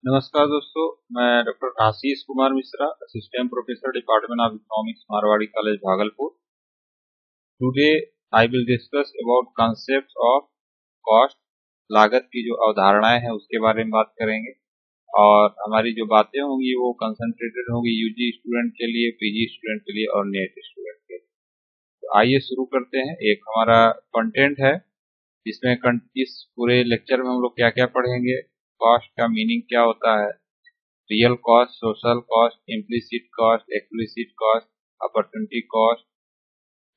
नमस्कार दोस्तों, मैं doctor Ashish Kumar Mishra, assistant professor department of economics, Marwari college, Bhagalpur. Today I will discuss about concept of cost. लागत की जो अवधारणाएं हैं उसके बारे में बात करेंगे और हमारी जो बातें होंगी वो कंसंट्रेटेड होंगी यूजी स्टूडेंट के लिए, पीजी स्टूडेंट के लिए और नेट स्टूडेंट के लिए। तो आइए शुरू करते हैं। एक हमारा कंटेंट है, इसमें इस पूरे लेक्चर में हम लोग क्या क्या पढ़ेंगे। कॉस्ट का मीनिंग क्या होता है, real cost, social cost, implicit cost, explicit cost, opportunity cost,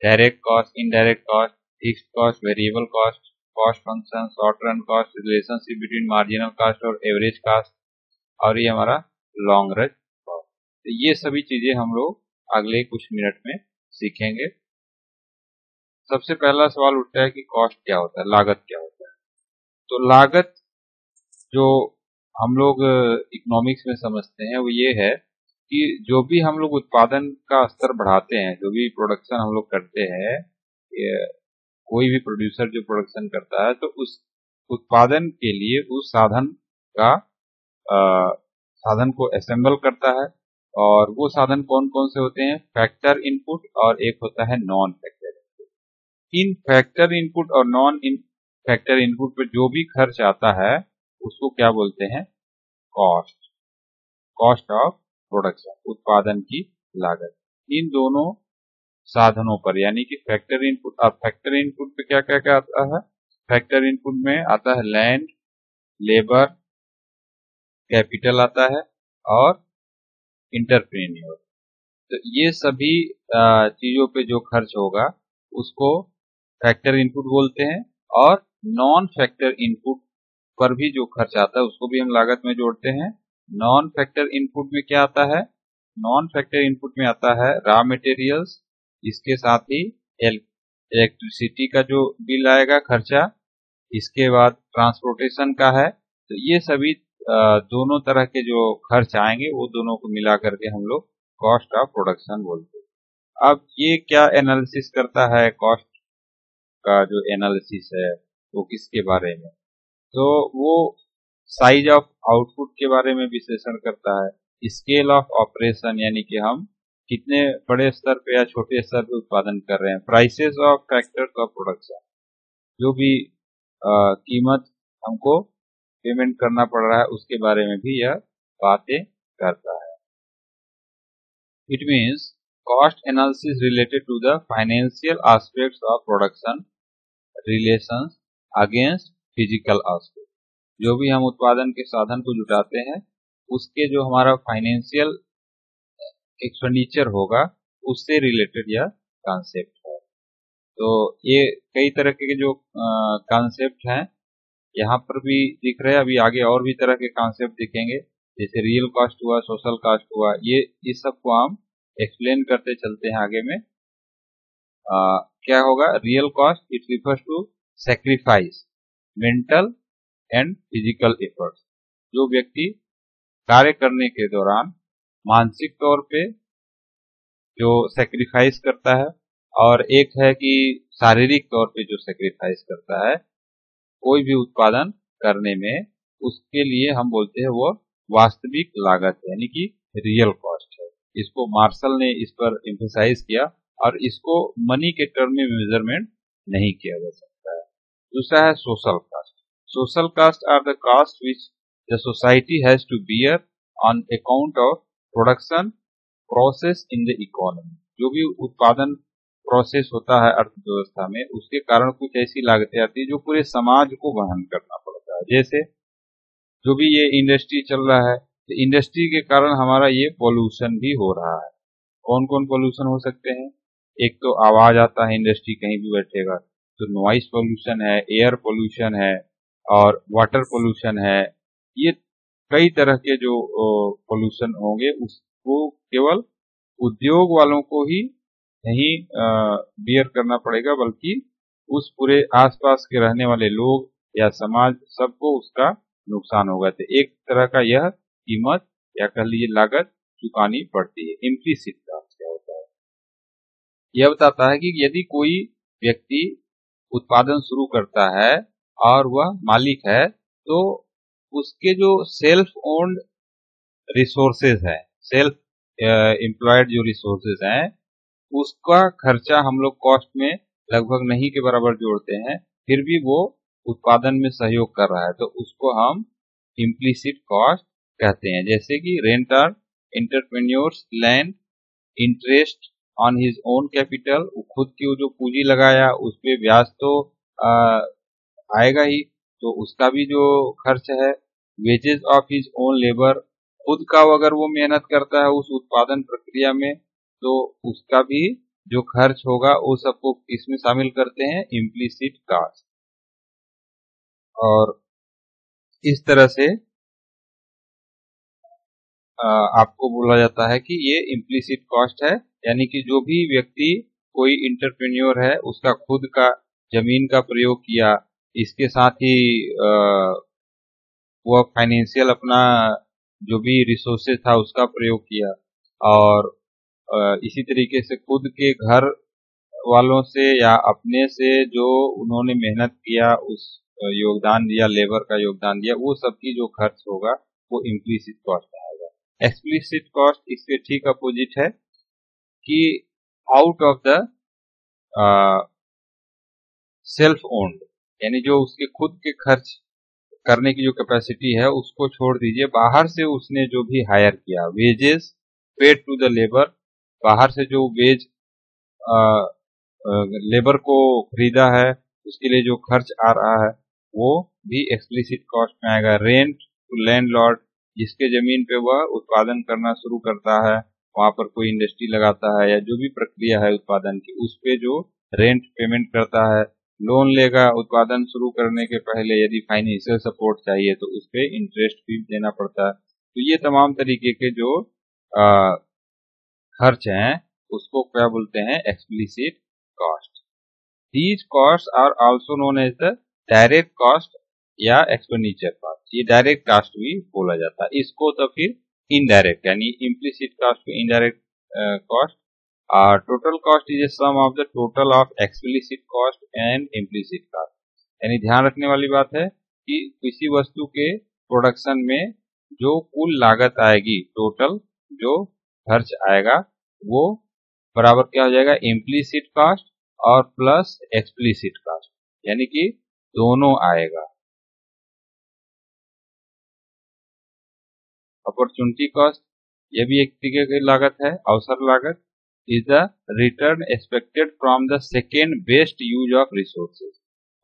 direct cost, indirect cost, fixed cost, variable cost, cost function, short run cost, relationship between marginal cost और एवरेज कॉस्ट, और ये हमारा long run cost. तो ये सभी चीजें हम लोग अगले कुछ मिनट में सीखेंगे। सबसे पहला सवाल उठता है कि कॉस्ट क्या होता है, लागत क्या होता है। तो लागत जो हम लोग इकोनॉमिक्स में समझते हैं वो ये है कि जो भी हम लोग उत्पादन का स्तर बढ़ाते हैं, जो भी प्रोडक्शन हम लोग करते हैं, कोई भी प्रोड्यूसर जो प्रोडक्शन करता है तो उस उत्पादन के लिए उस साधन को असेंबल करता है। और वो साधन कौन कौन से होते हैं, फैक्टर इनपुट और एक होता है नॉन फैक्टर इनपुट। इन फैक्टर इनपुट और नॉन फैक्टर इनपुट पे जो भी खर्च आता है उसको क्या बोलते हैं, कॉस्ट। कॉस्ट ऑफ प्रोडक्शन, उत्पादन की लागत। इन दोनों साधनों पर यानी कि फैक्टर इनपुट और फैक्टर इनपुट पे क्या क्या क्या आता है। फैक्टर इनपुट में आता है लैंड, लेबर, कैपिटल आता है और इंटरप्रेन्योर। तो ये सभी चीजों पे जो खर्च होगा उसको फैक्टर इनपुट बोलते हैं। और नॉन फैक्टर इनपुट पर भी जो खर्च आता है उसको भी हम लागत में जोड़ते हैं। नॉन फैक्टर इनपुट में क्या आता है, नॉन फैक्टर इनपुट में आता है रॉ मटेरियल्स, इसके साथ ही इलेक्ट्रिसिटी का जो बिल आएगा खर्चा, इसके बाद ट्रांसपोर्टेशन का है। तो ये सभी दोनों तरह के जो खर्च आएंगे वो दोनों को मिला करके हम लोग कॉस्ट ऑफ प्रोडक्शन बोलते हैं। अब ये क्या एनालिसिस करता है, कॉस्ट का जो एनालिसिस है वो किसके बारे में, तो वो साइज ऑफ आउटपुट के बारे में विश्लेषण करता है, स्केल ऑफ ऑपरेशन यानी कि हम कितने बड़े स्तर पे या छोटे स्तर पे उत्पादन कर रहे हैं, prices of factors of production, जो भी कीमत हमको पेमेंट करना पड़ रहा है उसके बारे में भी यह बातें करता है। It means cost analysis related to the financial aspects of production relations against physical aspect. जो भी हम उत्पादन के साधन को जुटाते हैं उसके जो हमारा फाइनेंशियल एक्सपेंडिचर होगा उससे रिलेटेड यह कॉन्सेप्ट है। तो ये कई तरह के जो कॉन्सेप्ट हैं यहाँ पर भी दिख रहे हैं, अभी आगे और भी तरह के कॉन्सेप्ट दिखेंगे, जैसे रियल कॉस्ट हुआ, सोशल कॉस्ट हुआ। ये इस सब को हम एक्सप्लेन करते चलते हैं आगे में। क्या होगा, real cost it refers to sacrifice, mental and physical efforts. जो व्यक्ति कार्य करने के दौरान मानसिक तौर पे जो सैक्रिफाइस करता है, और एक है कि शारीरिक तौर पे जो सैक्रिफाइस करता है कोई भी उत्पादन करने में, उसके लिए हम बोलते हैं वो वास्तविक लागत यानी कि रियल कॉस्ट है। इसको मार्शल ने इस पर एम्फेसाइज किया और इसको मनी के टर्म में मेजरमेंट नहीं किया जा सकता है। दूसरा है social cost. Social cost are the cost which the society has to bear on account of production process in the economy. जो भी उत्पादन प्रोसेस होता है अर्थव्यवस्था में, उसके कारण कुछ ऐसी लागतें आती है जो पूरे समाज को वहन करना पड़ता है। जैसे जो भी ये इंडस्ट्री चल रहा है, तो इंडस्ट्री के कारण हमारा ये पोल्यूशन भी हो रहा है। कौन कौन पोल्यूशन हो सकते हैं, एक तो आवाज आता है, इंडस्ट्री कहीं भी बैठेगा तो नॉइस पोल्यूशन है, एयर पोल्यूशन है और वाटर पोल्यूशन है। ये कई तरह के जो पोल्यूशन होंगे उसको केवल उद्योग वालों को ही नहीं बियर करना पड़ेगा, बल्कि उस पूरे आसपास के रहने वाले लोग या समाज सबको उसका नुकसान होगा। तो एक तरह का यह कीमत या कह लीजिए लागत चुकानी पड़ती है। इम्प्लिसिट कॉस्ट क्या होता है, यह बताता है कि यदि कोई व्यक्ति उत्पादन शुरू करता है और वह मालिक है तो उसके जो सेल्फ ओन्ड रिसोर्सेज है, सेल्फ एम्प्लॉयड जो रिसोर्सेज हैं, उसका खर्चा हम लोग कॉस्ट में लगभग नहीं के बराबर जोड़ते हैं, फिर भी वो उत्पादन में सहयोग कर रहा है, तो उसको हम इम्प्लिसिट कॉस्ट कहते हैं। जैसे कि रेंटर entrepreneurs land interest on his own capital, खुद की जो पूंजी लगाया उस पे ब्याज तो आएगा ही, तो उसका भी जो खर्च है। Wages of his own labour, खुद का अगर वो मेहनत करता है उस उत्पादन प्रक्रिया में, तो उसका भी जो खर्च होगा वो सबको इसमें शामिल करते हैं इम्प्लिसिट कॉस्ट। और इस तरह से आपको बोला जाता है कि ये इम्प्लिसिट कॉस्ट है, यानी कि जो भी व्यक्ति कोई इंटरप्रेन्योर है उसका खुद का जमीन का प्रयोग किया, इसके साथ ही वह फाइनेंशियल अपना जो भी रिसोर्सेज था उसका प्रयोग किया, और इसी तरीके से खुद के घर वालों से या अपने से जो उन्होंने मेहनत किया, उस योगदान दिया, लेबर का योगदान दिया, वो सब की जो खर्च होगा वो इम्प्लिसिट कॉस्ट आएगा। एक्सप्लिसिट कॉस्ट इसके ठीक अपोजिट है कि out of the self owned, यानी जो उसके खुद के खर्च करने की जो कैपेसिटी है उसको छोड़ दीजिए, बाहर से उसने जो भी हायर किया, wages paid to the labour, बाहर से जो वेज लेबर को खरीदा है उसके लिए जो खर्च आ रहा है वो भी एक्सप्लिसिट कॉस्ट में आएगा। रेंट टू लैंडलॉर्ड, जिसके जमीन पे वह उत्पादन करना शुरू करता है, वहां पर कोई इंडस्ट्री लगाता है या जो भी प्रक्रिया है उत्पादन की, उस पे जो रेंट पेमेंट करता है। लोन लेगा उत्पादन शुरू करने के पहले, यदि फाइनेंशियल सपोर्ट चाहिए तो उस पे इंटरेस्ट भी देना पड़ता है। तो ये तमाम तरीके के जो खर्च हैं उसको क्या बोलते हैं, explicit cost. These cost are also known as the direct cost या एक्सपेंडिचर कॉस्ट, ये डायरेक्ट कॉस्ट भी बोला जाता है। इसको तो फिर इनडायरेक्ट, यानी इम्प्लिसिट कॉस्ट को indirect cost. Total cost is a sum of the total of explicit cost and implicit cost, यानी ध्यान रखने वाली बात है कि किसी वस्तु के प्रोडक्शन में जो कुल लागत आएगी, टोटल जो खर्च आएगा, वो बराबर क्या हो जाएगा, इम्प्लिसिट कॉस्ट और प्लस एक्सप्लिसिट कॉस्ट, यानी कि दोनों आएगा। अपॉर्चुनिटी कॉस्ट, यह भी एक तरीके की लागत है, अवसर लागत। Is the return expected from the second best use of resources,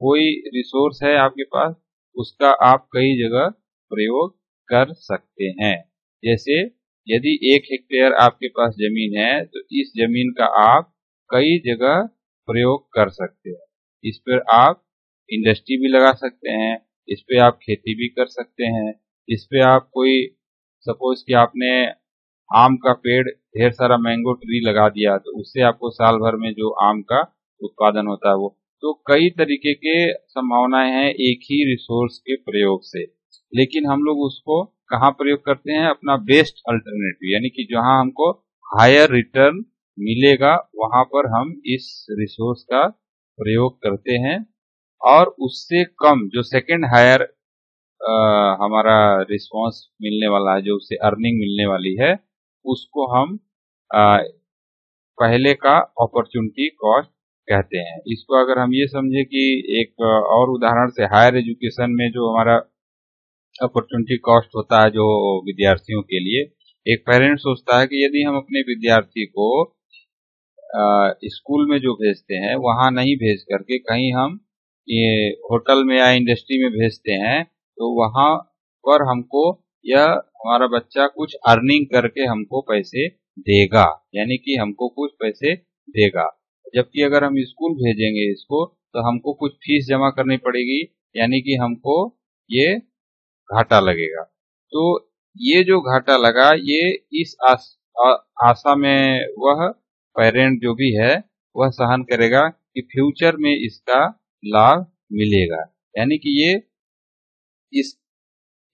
कोई रिसोर्स है आपके पास, उसका आप कई जगह प्रयोग कर सकते हैं। जैसे यदि 1 हेक्टेयर आपके पास जमीन है तो इस जमीन का आप कई जगह प्रयोग कर सकते हैं। इस पर आप इंडस्ट्री भी लगा सकते हैं, इस पे आप खेती भी कर सकते हैं, इस पे आप कोई सपोज कि आपने आम का पेड़, ढेर सारा मैंगो ट्री लगा दिया, तो उससे आपको साल भर में जो आम का उत्पादन होता है वो, तो कई तरीके के संभावनाएं हैं एक ही रिसोर्स के प्रयोग से। लेकिन हम लोग उसको कहाँ प्रयोग करते हैं, अपना बेस्ट अल्टरनेटिव, यानी कि जहां हमको हायर रिटर्न मिलेगा वहां पर हम इस रिसोर्स का प्रयोग करते हैं, और उससे कम जो सेकंड हायर हमारा रिस्पांस मिलने वाला है, जो उससे अर्निंग मिलने वाली है, उसको हम पहले का अपॉर्चुनिटी कॉस्ट कहते हैं। इसको अगर हम ये समझे कि एक और उदाहरण से, हायर एजुकेशन में जो हमारा अपॉर्चुनिटी कॉस्ट होता है जो विद्यार्थियों के लिए, एक पेरेंट सोचता है कि यदि हम अपने विद्यार्थी को स्कूल में जो भेजते हैं वहां नहीं भेज करके कहीं हम ये होटल में या इंडस्ट्री में भेजते हैं, तो वहां पर हमको यह हमारा बच्चा कुछ अर्निंग करके हमको पैसे देगा, यानी कि हमको कुछ पैसे देगा। जबकि अगर हम स्कूल भेजेंगे इसको तो हमको कुछ फीस जमा करनी पड़ेगी, यानी कि हमको ये घाटा लगेगा। तो ये जो घाटा लगा, ये इस आशा में वह पेरेंट जो भी है वह सहन करेगा कि फ्यूचर में इसका लाभ मिलेगा, यानी कि ये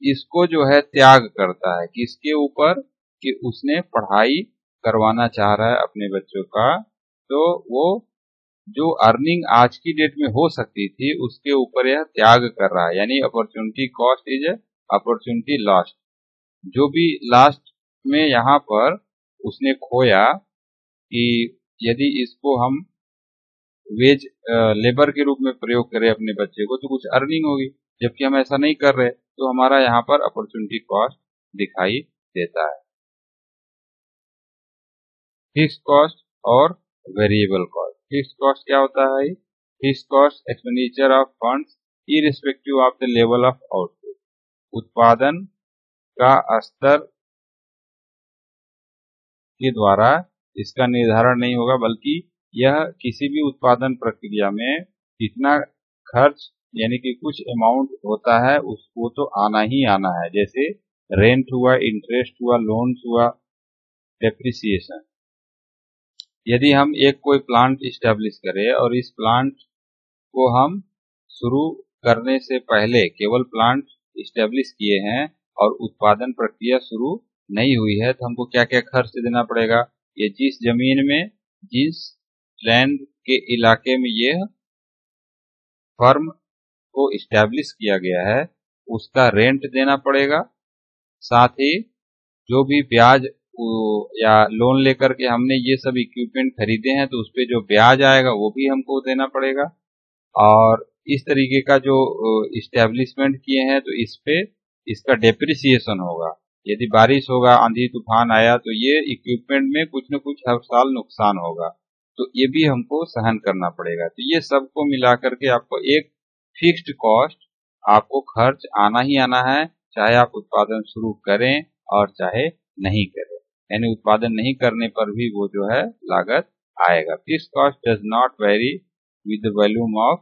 इसको जो है त्याग करता है किसके ऊपर, कि उसने पढ़ाई करवाना चाह रहा है अपने बच्चों का, तो वो जो अर्निंग आज की डेट में हो सकती थी उसके ऊपर यह त्याग कर रहा है, यानी opportunity cost is opportunity lost, जो भी लास्ट में यहाँ पर उसने खोया कि यदि इसको हम वेज लेबर के रूप में प्रयोग करें अपने बच्चे को तो कुछ अर्निंग होगी, जबकि हम ऐसा नहीं कर रहे तो हमारा यहाँ पर अपॉर्चुनिटी कॉस्ट दिखाई देता है। फिक्स कॉस्ट और वेरिएबल कॉस्ट। फिक्स कॉस्ट क्या होता है? Fix cost expenditure of funds irrespective of the level of output. उत्पादन का स्तर के द्वारा इसका निर्धारण नहीं होगा, बल्कि यह किसी भी उत्पादन प्रक्रिया में कितना खर्च यानी कि कुछ अमाउंट होता है उसको तो आना ही आना है। जैसे रेंट हुआ, इंटरेस्ट हुआ, लोन्स हुआ, डेप्रिसिएशन। यदि हम एक कोई प्लांट इस्टेब्लिश करें और इस प्लांट को हम शुरू करने से पहले केवल प्लांट इस्टेब्लिश किए हैं और उत्पादन प्रक्रिया शुरू नहीं हुई है तो हमको क्या क्या खर्च देना पड़ेगा? ये जिस जमीन में, जिस लैंड के इलाके में यह फर्म को इस्टेब्लिश किया गया है उसका रेंट देना पड़ेगा। साथ ही जो भी ब्याज या लोन लेकर के हमने ये सब इक्विपमेंट खरीदे हैं तो उस पे जो ब्याज आएगा वो भी हमको देना पड़ेगा। और इस तरीके का जो इस्टेब्लिशमेंट किए हैं तो इस पे इसका डेप्रिसिएशन होगा। यदि बारिश होगा, आंधी तूफान आया तो ये इक्विपमेंट में कुछ न कुछ हर साल नुकसान होगा, तो ये भी हमको सहन करना पड़ेगा। तो ये सबको मिला करके आपको एक फिक्स्ड कॉस्ट, आपको खर्च आना ही आना है, चाहे आप उत्पादन शुरू करें और चाहे नहीं करें। यानी उत्पादन नहीं करने पर भी वो जो है लागत आएगा। Fixed cost does not very with the volume of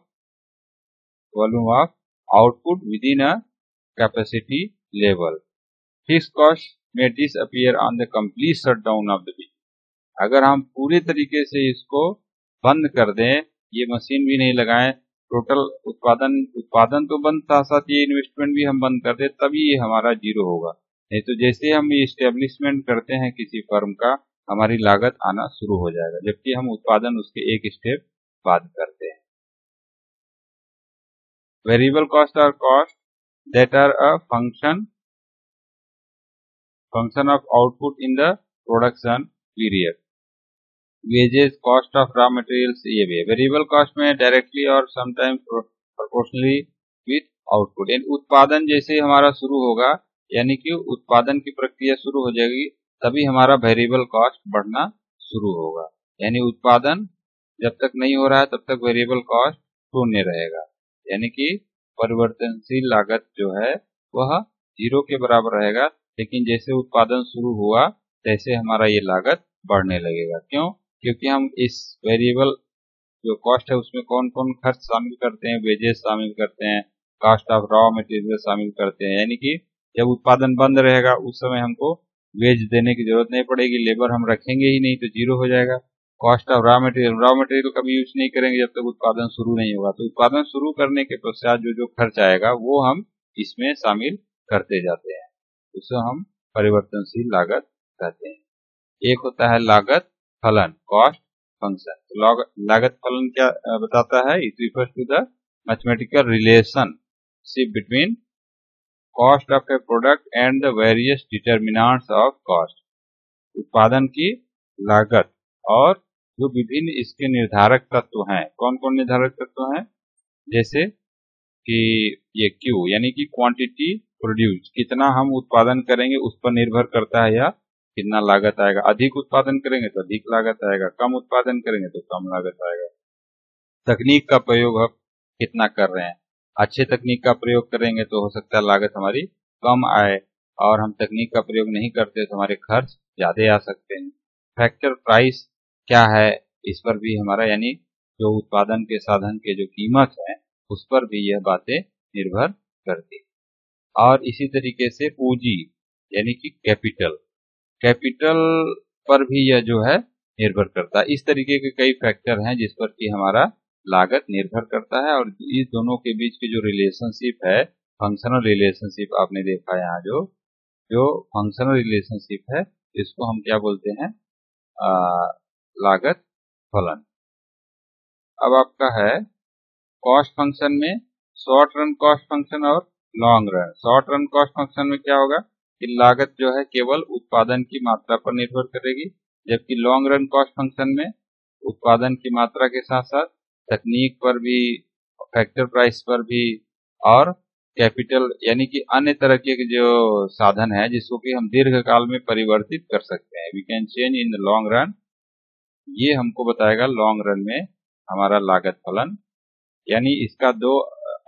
output within a capacity level. Fixed cost may disappear on the complete shutdown of the business. अगर हम पूरी तरीके से इसको बंद कर दें, ये मशीन भी नहीं लगाएं, टोटल उत्पादन तो बंद, साथ साथ ये इन्वेस्टमेंट भी हम बंद कर दें, तभी ये हमारा जीरो होगा। नहीं तो जैसे हम ये इस्टेब्लिशमेंट करते हैं किसी फर्म का, हमारी लागत आना शुरू हो जाएगा, जबकि हम उत्पादन उसके एक स्टेप बाद करते हैं। Variable cost are cost that are a function of output in the production period. Wages, cost of raw materials, ये भी है। वेरिएबल कॉस्ट में डायरेक्टली और समटाइम्स प्रोपोर्शनली विथ आउटपुट। उत्पादन जैसे हमारा शुरू होगा, यानी कि उत्पादन की प्रक्रिया शुरू हो जाएगी, तभी हमारा वेरिएबल कॉस्ट बढ़ना शुरू होगा। यानी उत्पादन जब तक नहीं हो रहा है तब तक वेरिएबल कॉस्ट शून्य रहेगा, यानी कि परिवर्तनशील लागत जो है वह जीरो के बराबर रहेगा। लेकिन जैसे उत्पादन शुरू हुआ तैसे हमारा ये लागत बढ़ने लगेगा। क्यों? क्योंकि हम इस वेरिएबल जो कॉस्ट है उसमें कौन कौन खर्च शामिल करते हैं? वेजेस शामिल करते हैं, कॉस्ट ऑफ रॉ मटेरियल शामिल करते हैं। यानी कि जब उत्पादन बंद रहेगा उस समय हमको वेज देने की जरूरत नहीं पड़ेगी, लेबर हम रखेंगे ही नहीं तो जीरो हो जाएगा। कॉस्ट ऑफ रॉ मटेरियल का भी यूज नहीं करेंगे जब तक उत्पादन शुरू नहीं होगा, तो उत्पादन शुरू करने के पश्चात जो खर्च आएगा वो हम इसमें शामिल करते जाते हैं, उसे हम परिवर्तनशील लागत कहते हैं। एक होता है लागत फलन, कॉस्ट फंक्शन। तो लागत फलन क्या बताता है? It refers to the mathematical relationship between cost of a product and the various determinants of cost. उत्पादन की लागत और जो विभिन्न इसके निर्धारक तत्व हैं। कौन कौन निर्धारक तत्व हैं? जैसे कि ये Q यानी कि क्वांटिटी प्रोड्यूस, कितना हम उत्पादन करेंगे उस पर निर्भर करता है या कितना लागत आएगा। अधिक उत्पादन करेंगे तो अधिक लागत आएगा, कम उत्पादन करेंगे तो कम लागत आएगा। तकनीक का प्रयोग हम कितना कर रहे हैं, अच्छे तकनीक का प्रयोग करेंगे तो हो सकता है लागत हमारी कम आए, और हम तकनीक का प्रयोग नहीं करते तो हमारे खर्च ज्यादा आ सकते हैं। फैक्टर प्राइस क्या है, इस पर भी हमारा यानी जो उत्पादन के साधन के जो कीमत है उस पर भी यह बातें निर्भर करती है। और इसी तरीके से पूंजी यानी कि कैपिटल पर भी यह जो है निर्भर करता है। इस तरीके के कई फैक्टर हैं जिस पर कि हमारा लागत निर्भर करता है। और इस दोनों के बीच की जो रिलेशनशिप है, फंक्शनल रिलेशनशिप, आपने देखा यहाँ जो फंक्शनल रिलेशनशिप है इसको हम क्या बोलते हैं? लागत फलन। अब आपका है कॉस्ट फंक्शन में शॉर्ट रन कॉस्ट फंक्शन और long run. Short run cost function में क्या होगा कि लागत जो है केवल उत्पादन की मात्रा पर निर्भर करेगी, जबकि लॉन्ग रन कॉस्ट फंक्शन में उत्पादन की मात्रा के साथ साथ तकनीक पर भी, फैक्टर प्राइस पर भी, और कैपिटल यानी कि अन्य तरह के जो साधन है जिसको कि हम दीर्घकाल में परिवर्तित कर सकते हैं, we can change in the long run, ये हमको बताएगा लॉन्ग रन में हमारा लागत फलन। यानी इसका दो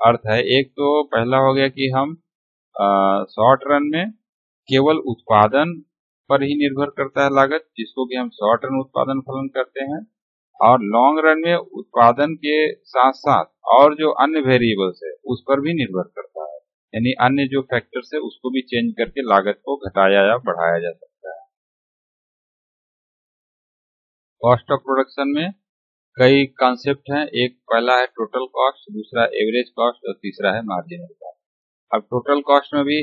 अर्थ है, एक तो पहला हो गया कि हम शॉर्ट रन में केवल उत्पादन पर ही निर्भर करता है लागत, जिसको कि हम शॉर्ट रन उत्पादन फलन करते हैं, और लॉन्ग रन में उत्पादन के साथ साथ और जो अन्य वेरिएबल्स है उस पर भी निर्भर करता है, यानी अन्य जो फैक्टर्स है उसको भी चेंज करके लागत को घटाया या बढ़ाया जा सकता है। कॉस्ट ऑफ प्रोडक्शन में कई कॉन्सेप्ट हैं, एक पहला है टोटल कॉस्ट, दूसरा एवरेज कॉस्ट और तीसरा है मार्जिनल कॉस्ट। अब टोटल कॉस्ट में भी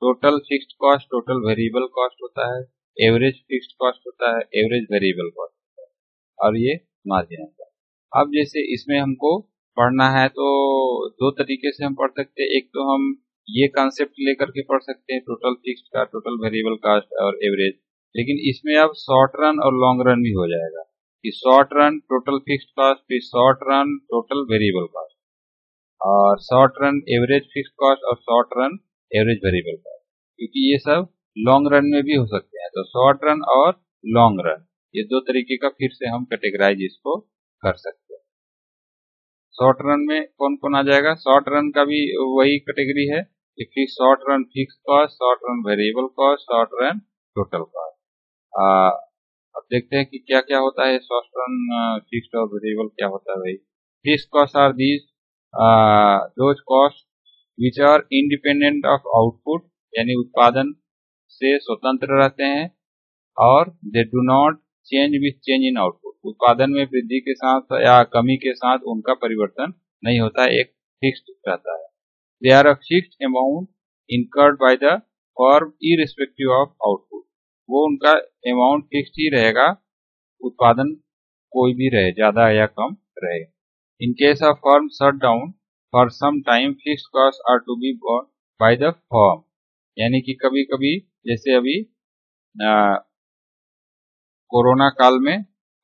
total fixed cost, total variable cost होता है, एवरेज फिक्स्ड कॉस्ट होता है, एवरेज वेरिएबल कॉस्ट होता है, और ये मार्जिनल कॉस्ट। अब जैसे इसमें हमको पढ़ना है तो दो तरीके से हम पढ़ सकते हैं, एक तो हम ये कॉन्सेप्ट लेकर के पढ़ सकते हैं टोटल फिक्स्ड का, टोटल वेरिएबल कॉस्ट और एवरेज, लेकिन इसमें अब शॉर्ट रन और लॉन्ग रन भी हो जाएगा कि short run total fixed cost, फिर short run total variable cost, और short run average fixed cost और short run average variable cost, क्योंकि ये सब लॉन्ग रन में भी हो सकते हैं। तो शॉर्ट रन और लॉन्ग रन ये दो तरीके का फिर से हम कैटेगराइज इसको कर सकते हैं। शॉर्ट रन में कौन कौन आ जाएगा, शॉर्ट रन का भी वही कैटेगरी है कि short run fixed cost, short run variable cost, short run total cost. अब देखते हैं कि क्या क्या होता है शॉर्ट रन फिक्स्ड और वेरिएबल क्या होता है। भाई fixed cost are these those cost which are independent of output, यानी उत्पादन से स्वतंत्र रहते हैं, और they do not change with change in output, उत्पादन में वृद्धि के साथ या कमी के साथ उनका परिवर्तन नहीं होता, एक फिक्स्ड रहता है। They are a fixed amount incurred by the firm irrespective of output, वो उनका अमाउंट फिक्स्ड ही रहेगा, उत्पादन कोई भी रहे, ज्यादा या कम रहे। In case of firm shut down for some time fixed cost are to be borne by the firm, यानी कि कभी कभी जैसे अभी कोरोना काल में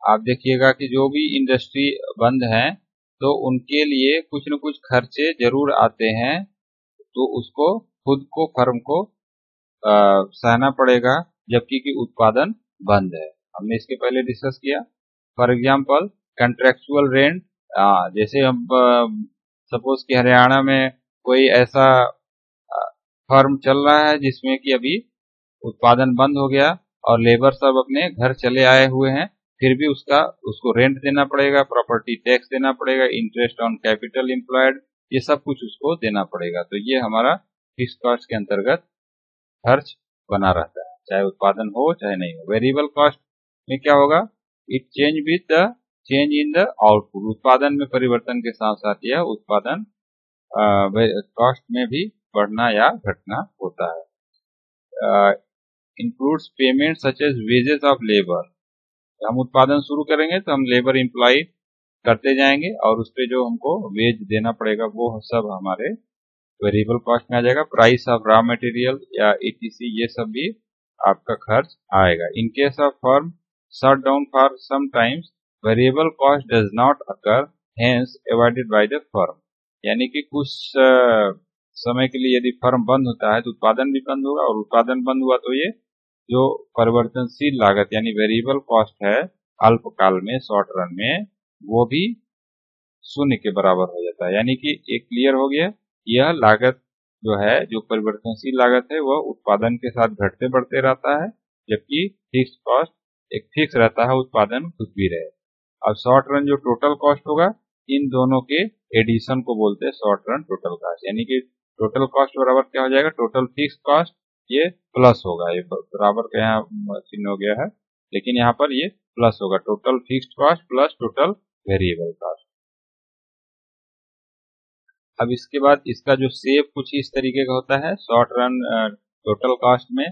आप देखिएगा कि जो भी इंडस्ट्री बंद है तो उनके लिए कुछ न कुछ खर्चे जरूर आते हैं, तो उसको खुद को फर्म को सहना पड़ेगा, जबकि कि उत्पादन बंद है। हमने इसके पहले डिस्कस किया। फॉर एग्जांपल कॉन्ट्रेक्चुअल रेंट, जैसे हम सपोज कि हरियाणा में कोई ऐसा फर्म चल रहा है जिसमें कि अभी उत्पादन बंद हो गया और लेबर सब अपने घर चले आए हुए हैं, फिर भी उसको रेंट देना पड़ेगा, प्रॉपर्टी टैक्स देना पड़ेगा, इंटरेस्ट ऑन कैपिटल एम्प्लॉयड, ये सब कुछ उसको देना पड़ेगा। तो ये हमारा फिक्स्ड कॉस्ट के अंतर्गत खर्च बना रहता है, चाहे उत्पादन हो चाहे नहीं हो। वेरिएबल कॉस्ट में क्या होगा, it change with the change in the output, उत्पादन में परिवर्तन के साथ साथ यह उत्पादन कॉस्ट में भी बढ़ना या घटना होता है। Includes payment such as wages of labour, हम उत्पादन शुरू करेंगे तो हम लेबर एम्प्लॉय करते जाएंगे और उस पर जो हमको वेज देना पड़ेगा वो सब हमारे वेरिएबल कॉस्ट में आ जाएगा। प्राइस ऑफ रॉ मटेरियल या ईटीसी ये सब भी आपका खर्च आएगा। In case of firm shut down for some times variable cost does not occur, hence avoided by the firm, यानी कि कुछ समय के लिए यदि फर्म बंद होता है तो उत्पादन भी बंद होगा, और उत्पादन बंद हुआ तो ये जो परिवर्तनशील लागत यानी वेरिएबल कॉस्ट है अल्पकाल में शॉर्ट रन में, वो भी शून्य के बराबर हो जाता है। यानी कि एक क्लियर हो गया, यह लागत जो है, जो परिवर्तनशील लागत है, वह उत्पादन के साथ घटते बढ़ते रहता है, जबकि फिक्स्ड कॉस्ट एक फिक्स रहता है, उत्पादन कुछ भी रहे। अब शॉर्ट रन जो टोटल कॉस्ट होगा, इन दोनों के एडिशन को बोलते हैं शॉर्ट रन टोटल कॉस्ट, यानी कि टोटल कॉस्ट बराबर क्या हो जाएगा, टोटल फिक्स्ड कॉस्ट, ये प्लस होगा, ये बराबर का यहाँ चिन्ह हो गया है, लेकिन यहाँ पर ये प्लस होगा, total fixed cost plus total variable cost. अब इसके बाद इसका जो शेप कुछ इस तरीके का होता है शॉर्ट रन टोटल कॉस्ट में।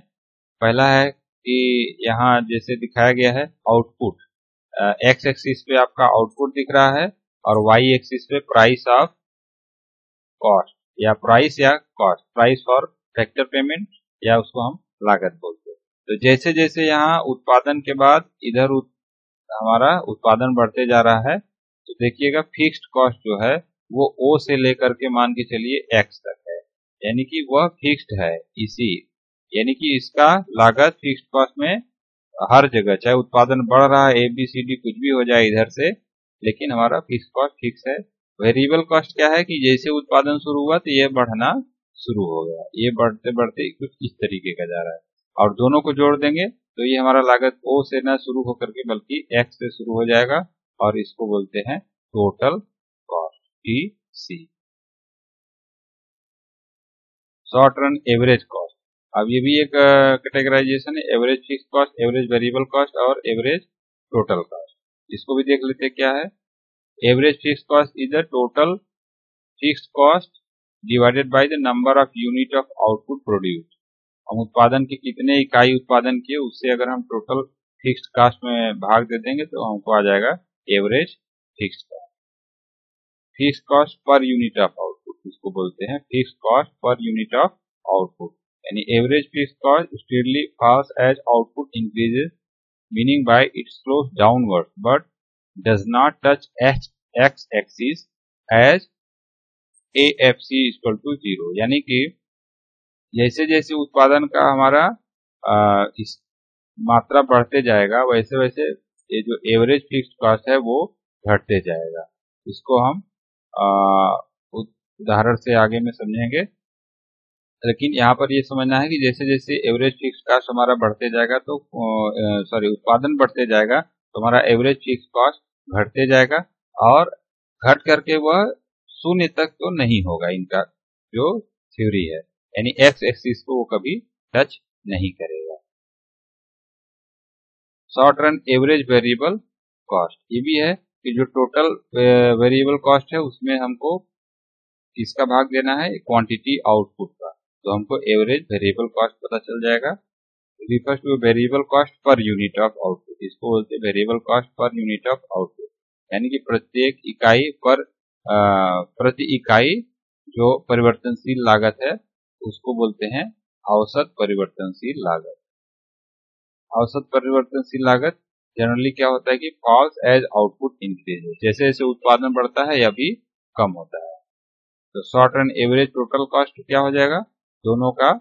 पहला है कि यहाँ जैसे दिखाया गया है आउटपुट, एक्स एक्सिस पे आपका आउटपुट दिख रहा है और वाई एक्सिस पे प्राइस ऑफ कॉस्ट या प्राइस या cost, price for factor payment, या उसको हम लागत बोलते हैं। तो जैसे जैसे यहाँ उत्पादन के बाद इधर हमारा उत्पादन बढ़ते जा रहा है, तो देखिएगा फिक्स्ड कॉस्ट जो है वो ओ से लेकर के मान के चलिए एक्स तक है, यानी कि वह फिक्स्ड है। इसी यानी कि इसका लागत फिक्स्ड कॉस्ट में हर जगह, चाहे उत्पादन बढ़ रहा है ABCD कुछ भी हो जाए इधर से, लेकिन हमारा फिक्स्ड कॉस्ट फिक्स है। वेरिएबल कॉस्ट क्या है कि जैसे उत्पादन शुरू हुआ तो ये बढ़ना शुरू हो गया, ये बढ़ते बढ़ते कुछ इस तरीके का जा रहा है, और दोनों को जोड़ देंगे तो ये हमारा लागत ओ से ना शुरू होकर के बल्कि एक्स से शुरू हो जाएगा, और इसको बोलते हैं total cost, TC। Short run average cost, अब ये भी एक कैटेगराइजेशन है, average fix cost, average variable cost और एवरेज टोटल कॉस्ट। इसको भी देख लेते हैं क्या है। Average fix cost is the total fix cost divided by the number of unit of output produce. हम उत्पादन के कितने इकाई उत्पादन किए उससे अगर हम टोटल फिक्स्ड कॉस्ट में भाग दे देंगे तो हमको आ जाएगा average fixed cost. Fixed cost per unit of output, इसको बोलते हैं fixed cost per unit of output, यानी average fixed cost steadily falls as output increases, meaning by it slopes downward but does not touch X axis as AFC equal to 0, यानी कि जैसे जैसे उत्पादन का हमारा इस मात्रा बढ़ते जाएगा वैसे वैसे ये जो एवरेज फिक्स्ड कॉस्ट है वो घटते जाएगा। इसको हम उदाहरण से आगे में समझेंगे, लेकिन यहाँ पर ये समझना है कि जैसे जैसे एवरेज फिक्स्ड कॉस्ट हमारा बढ़ते जाएगा तो उत्पादन बढ़ते जाएगा तो हमारा एवरेज फिक्स्ड कॉस्ट घटते जाएगा, और घट करके वह शून्य तक तो नहीं होगा, इनका जो थ्योरी है, यानी एक्स एक्सिस को वो कभी टच नहीं करेगा। Short run average variable cost, ये भी है कि जो टोटल वेरिएबल कॉस्ट है उसमें हमको किसका भाग देना है, क्वांटिटी आउटपुट का, तो हमको एवरेज वेरिएबल कॉस्ट पता चल जाएगा। Refers two variable cost per unit of output, इसको बोलते हैं variable cost per unit of output, यानी कि प्रत्येक इकाई पर प्रति इकाई जो परिवर्तनशील लागत है उसको बोलते हैं औसत परिवर्तनशील लागत। औसत परिवर्तनशील लागत जनरली क्या होता है कि फॉल्स एज आउटपुट इंक्रीजेस, जैसे जैसे उत्पादन बढ़ता है या भी कम होता है। तो short run average total cost क्या हो जाएगा, दोनों का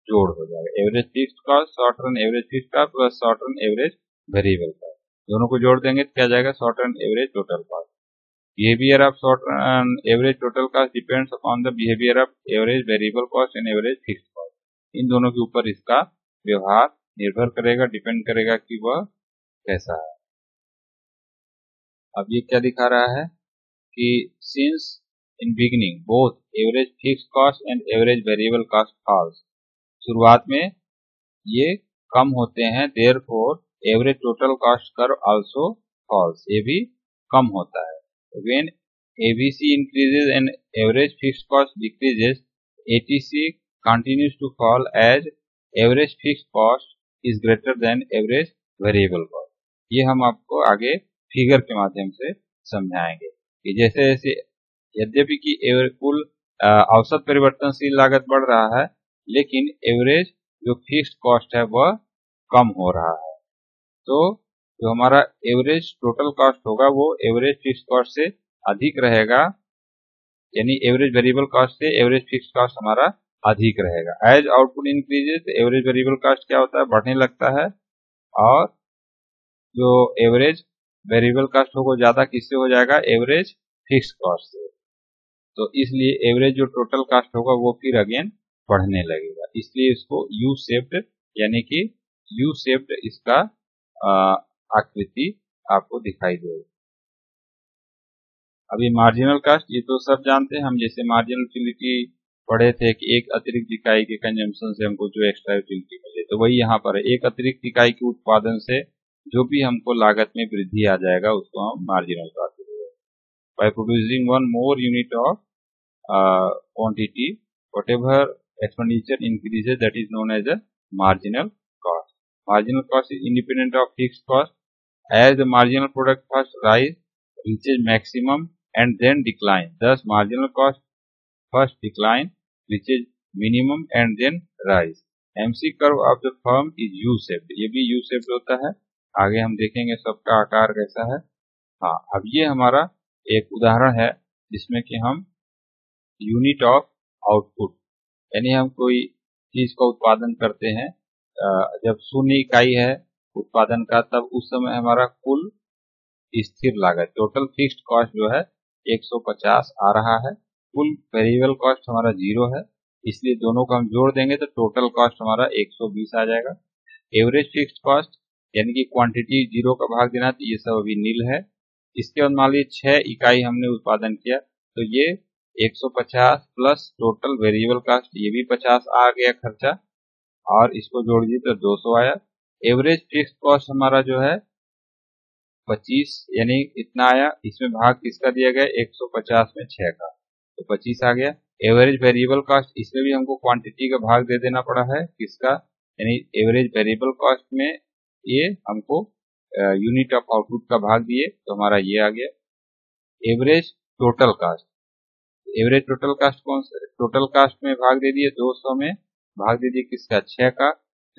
जोड़ हो जाएगा, average fixed cost, short run average fixed cost plus short run average variable cost, दोनों को जोड़ देंगे तो क्या जाएगा, short run average total cost. Behaviour of short run average total cost depends upon the behaviour of average variable cost and average fixed cost, इन दोनों के ऊपर इसका व्यवहार निर्भर करेगा, डिपेंड करेगा कि वह कैसा है। अब ये क्या दिखा रहा है कि since in beginning both average fixed cost and average variable cost falls, शुरुआत में ये कम होते हैं, therefore average total cost curve also falls, ये भी कम होता है। When ABC increases and average fixed cost decreases, ATC continues to fall as average fixed cost is greater than average variable cost। ये हम आपको आगे फिगर के माध्यम से समझाएंगे कि जैसे जैसे यद्यपि कि कुल औसत परिवर्तनशील लागत बढ़ रहा है, लेकिन एवरेज जो फिक्स्ड कॉस्ट है वह कम हो रहा है, तो जो हमारा एवरेज टोटल कॉस्ट होगा वो एवरेज फिक्स्ड कॉस्ट से अधिक रहेगा, यानी एवरेज वेरिएबल कॉस्ट से एवरेज फिक्स्ड कॉस्ट हमारा अधिक रहेगा। As output increases, average variable cost क्या होता है, बढ़ने लगता है, और जो एवरेज वेरिएबल कॉस्ट होगा ज्यादा किससे हो जाएगा, एवरेज फिक्स्ड कॉस्ट से, तो इसलिए एवरेज जो टोटल कॉस्ट होगा वो फिर अगेन बढ़ने लगेगा, इसलिए इसको यू शेप्ड, यानी कि यू शेप्ड इसका आकृति आपको दिखाई देगी। अभी मार्जिनल कॉस्ट ये तो सब जानते हैं हम, जैसे मार्जिनल यूटिलिटी पढ़े थे कि एक अतिरिक्त इकाई के कंजम्पशन से हमको जो एक्स्ट्रा यूटिलिटी मिले, तो वही यहाँ पर है, एक अतिरिक्त इकाई के उत्पादन से जो भी हमको लागत में वृद्धि आ जाएगा उसको हम मार्जिनल कॉस्ट बोलेंगे। By producing one more unit of quantity whatever expenditure increases that is known as a marginal cost. Marginal cost is independent of fixed cost, as the marginal product first rise reaches maximum and then decline, thus marginal cost first decline which is minimum and then rise. MC curve of the firm is U shaped, ये भी U shaped होता है। आगे हम देखेंगे सबका आकार कैसा है। हाँ, अब ये हमारा एक उदाहरण है जिसमें कि हम यूनिट ऑफ आउटपुट, यानी हम कोई चीज का उत्पादन करते हैं, जब 0 इकाई है उत्पादन का, तब उस समय हमारा कुल स्थिर लागत टोटल फिक्स्ड कॉस्ट जो है 150 आ रहा है, कुल वेरिएबल कॉस्ट हमारा 0 है, इसलिए दोनों को हम जोड़ देंगे तो टोटल कॉस्ट हमारा 120 आ जाएगा। एवरेज फिक्स्ड कॉस्ट यानी कि क्वांटिटी 0 का भाग देना, तो ये सब अभी नील है। इसके बाद मान लीजिए 6 इकाई हमने उत्पादन किया, तो ये 150 प्लस टोटल वेरिएबल कॉस्ट, ये भी 50 आ गया खर्चा, और इसको जोड़ दिए तो 200 आया। एवरेज फिक्स्ड कॉस्ट हमारा जो है 25 यानी इतना आया, इसमें भाग किसका दिया गया 150 में 6 का, तो 25 आ गया। एवरेज वेरिएबल कॉस्ट, इसमें भी हमको क्वांटिटी का भाग दे देना पड़ा है, किसका, यानी एवरेज वेरिएबल कॉस्ट में ये हमको यूनिट ऑफ आउटपुट का भाग दिए, तो हमारा ये आ गया। Average total cast, average total cast कौन सा, टोटल कास्ट में भाग दे दिए 200 में भाग दे दिए किसका 6 का,